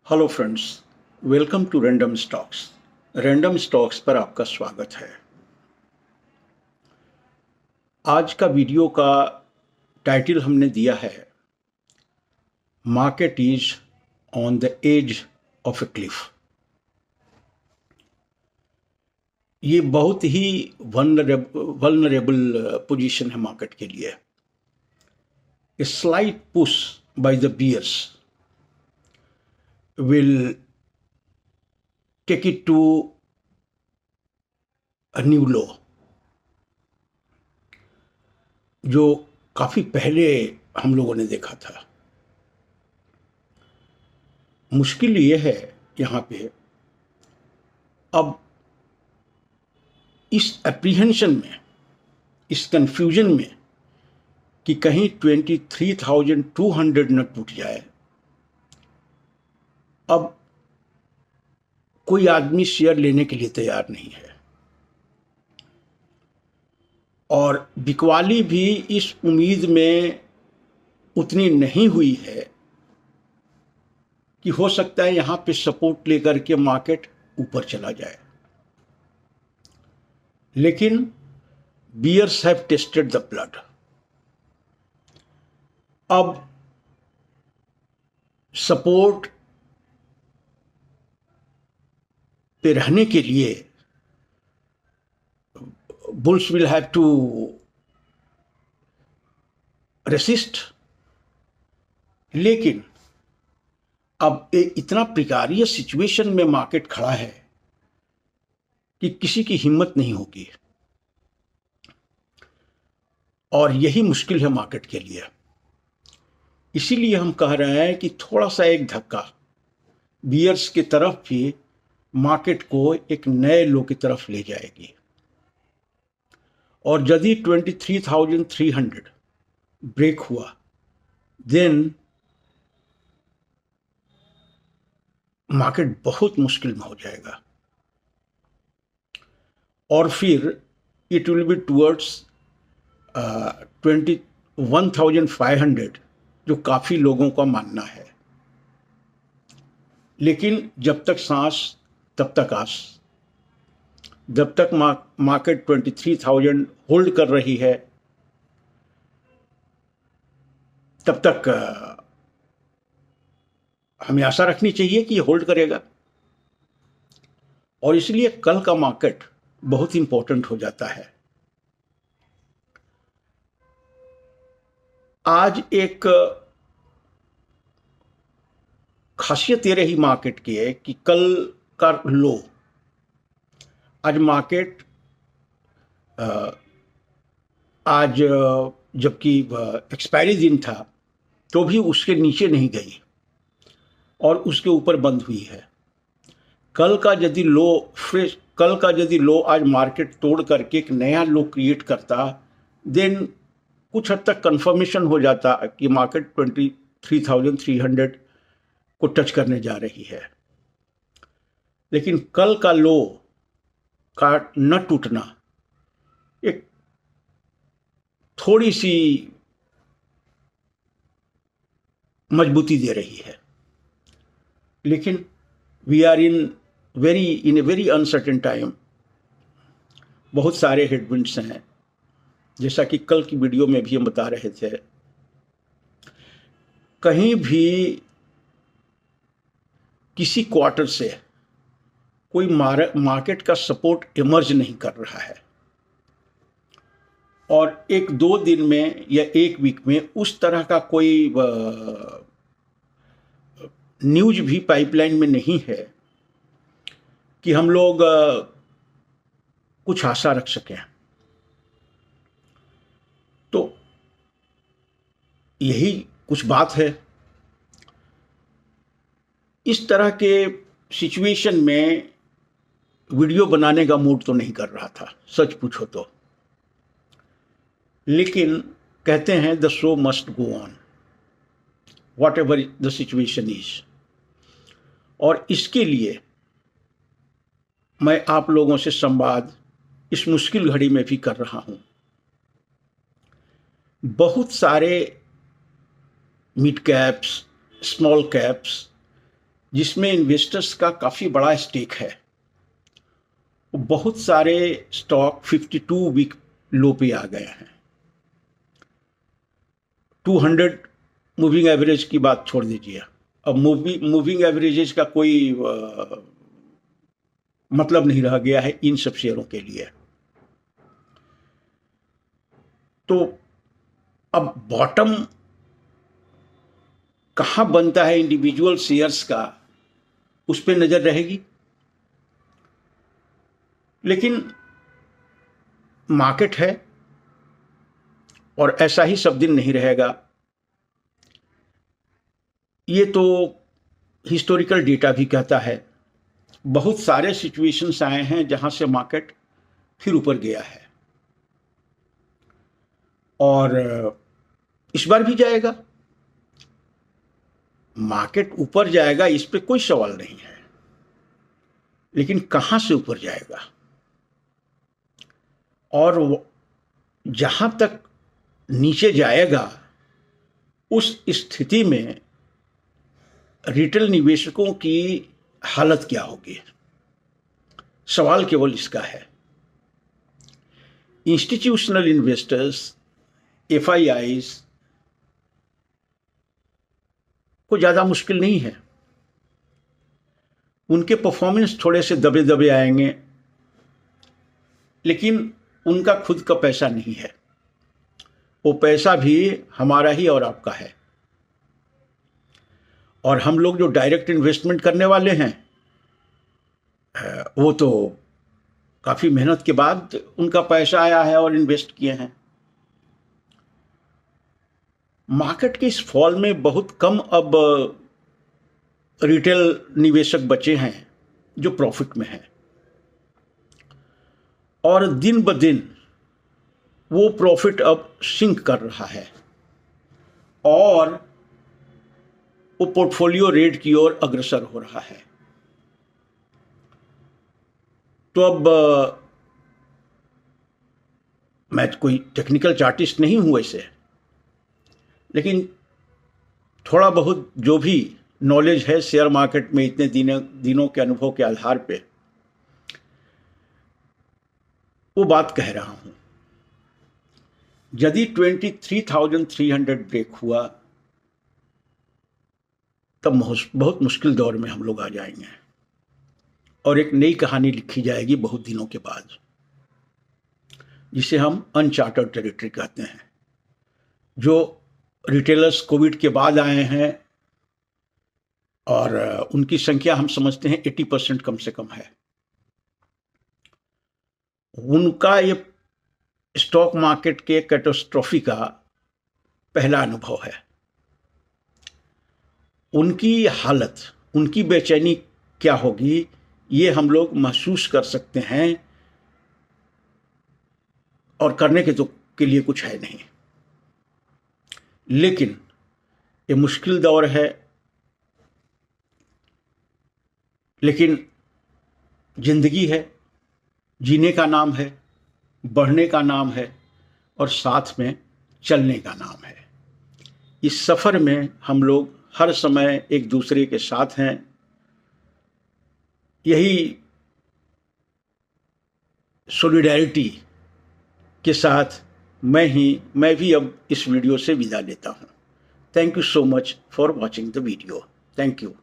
Hello friends, welcome to random stocks. Random stocks पर आपका स्वागत है। आज का वीडियो का टाइटल हमने दिया है market is on the edge of a cliff. ये बहुत ही वल्नरेबल पोजीशन है मार्केट के लिए। A slight push by the bears will take it to a new low, जो काफी पहले हम लोगों ने देखा था। मुश्किल ये है यहां पे, अब इस एप्रीहेंशन में, इस कंफ्यूजन में कि कहीं 23,200 न टूट जाए, अब कोई आदमी शेयर लेने के लिए तैयार नहीं है और बिकवाली भी इस उम्मीद में उतनी नहीं हुई है कि हो सकता है यहां पे सपोर्ट लेकर के मार्केट ऊपर चला जाए। लेकिन bears have tested the blood. अब सपोर्ट पे रहने के लिए bulls will have to resist. लेकिन अब इतना प्रिकारियस सिचुएशन में मार्केट खड़ा है कि किसी की हिम्मत नहीं होगी और यही मुश्किल है मार्केट के लिए। इसीलिए हम कह रहे हैं कि थोड़ा सा एक धक्का बियर्स की तरफ भी मार्केट को एक नए लो की तरफ ले जाएगी और यदि 23,300 ब्रेक हुआ देन मार्केट बहुत मुश्किल में हो जाएगा और फिर इट विल बी टुवर्ड्स 21,500, जो काफी लोगों का मानना है। लेकिन जब तक सांस तब तक आस। जब तक मार्केट 23,000 होल्ड कर रही है तब तक हमें आशा रखनी चाहिए कि ये होल्ड करेगा और इसलिए कल का मार्केट बहुत इंपॉर्टेंट हो जाता है। आज एक खासियत ये रही मार्केट की है कि कल का लो, आज मार्केट आज जबकि एक्सपायरी दिन था तो भी उसके नीचे नहीं गई और उसके ऊपर बंद हुई है। कल का यदि लो आज मार्केट तोड़ करके एक नया लो क्रिएट करता देन कुछ हद तक कंफर्मेशन हो जाता कि मार्केट 23,300 को टच करने जा रही है। लेकिन कल का लो का न टूटना एक थोड़ी सी मजबूती दे रही है। लेकिन we are in a very uncertain time. बहुत सारे हेडविंड्स हैं, जैसा कि कल की वीडियो में भी हम बता रहे थे। कहीं भी किसी क्वार्टर से कोई मार्केट का सपोर्ट इमर्ज नहीं कर रहा है और एक दो दिन में या एक वीक में उस तरह का कोई न्यूज भी पाइपलाइन में नहीं है कि हम लोग कुछ आशा रख सकें। तो यही कुछ बात है। इस तरह के सिचुएशन में वीडियो बनाने का मूड तो नहीं कर रहा था, सच पूछो तो। लेकिन कहते हैं the show must go on what ever the situation is, और इसके लिए मैं आप लोगों से संवाद इस मुश्किल घड़ी में भी कर रहा हूं। बहुत सारे मिड कैप्स, स्मॉल कैप्स जिसमें इन्वेस्टर्स का काफ़ी बड़ा स्टेक है। बहुत सारे स्टॉक 52 वीक लो पे आ गए हैं। 200 मूविंग एवरेज की बात छोड़ दीजिए, अब मूविंग एवरेजेस का कोई मतलब नहीं रह गया है इन सब शेयरों के लिए। तो अब बॉटम कहाँ बनता है इंडिविजुअल शेयर्स का, उस पर नजर रहेगी। लेकिन मार्केट है और ऐसा ही सब दिन नहीं रहेगा। ये तो हिस्टोरिकल डेटा भी कहता है। बहुत सारे सिचुएशंस आए हैं जहां से मार्केट फिर ऊपर गया है और इस बार भी जाएगा। मार्केट ऊपर जाएगा, इस पे कोई सवाल नहीं है, लेकिन कहां से ऊपर जाएगा। और जहां तक नीचे जाएगा उस स्थिति में रिटेल निवेशकों की हालत क्या होगी, सवाल केवल इसका है। इंस्टीट्यूशनल इन्वेस्टर्स, एफआईआईज को ज़्यादा मुश्किल नहीं है। उनके परफॉर्मेंस थोड़े से दबे दबे आएंगे, लेकिन उनका खुद का पैसा नहीं है। वो पैसा भी हमारा ही और आपका है। और हम लोग जो डायरेक्ट इन्वेस्टमेंट करने वाले हैं, वो तो काफ़ी मेहनत के बाद उनका पैसा आया है और इन्वेस्ट किए हैं। मार्केट के इस फॉल में बहुत कम अब रिटेल निवेशक बचे हैं जो प्रॉफिट में हैं, और दिन ब दिन वो प्रॉफिट अब सिंक कर रहा है और वो पोर्टफोलियो रेट की ओर अग्रसर हो रहा है। तो अब मैं कोई टेक्निकल चार्टिस्ट नहीं हूं वैसे, लेकिन थोड़ा बहुत जो भी नॉलेज है शेयर मार्केट में इतने दिनों के अनुभव के आधार पे, वो बात कह रहा हूं। यदि 23,300 ब्रेक हुआ तब बहुत मुश्किल दौर में हम लोग आ जाएंगे और एक नई कहानी लिखी जाएगी बहुत दिनों के बाद, जिसे हम अनचार्टर्ड टेरिटरी कहते हैं। जो रिटेलर्स कोविड के बाद आए हैं और उनकी संख्या हम समझते हैं 80% कम से कम है, उनका ये स्टॉक मार्केट के कैटास्ट्रोफी का पहला अनुभव है। उनकी हालत, उनकी बेचैनी क्या होगी, ये हम लोग महसूस कर सकते हैं, और करने के लिए कुछ है नहीं। लेकिन ये मुश्किल दौर है, लेकिन जिंदगी है, जीने का नाम है, बढ़ने का नाम है और साथ में चलने का नाम है। इस सफ़र में हम लोग हर समय एक दूसरे के साथ हैं। यही सॉलिडेरिटी के साथ मैं भी अब इस वीडियो से विदा लेता हूँ। Thank you so much for watching the video. Thank you.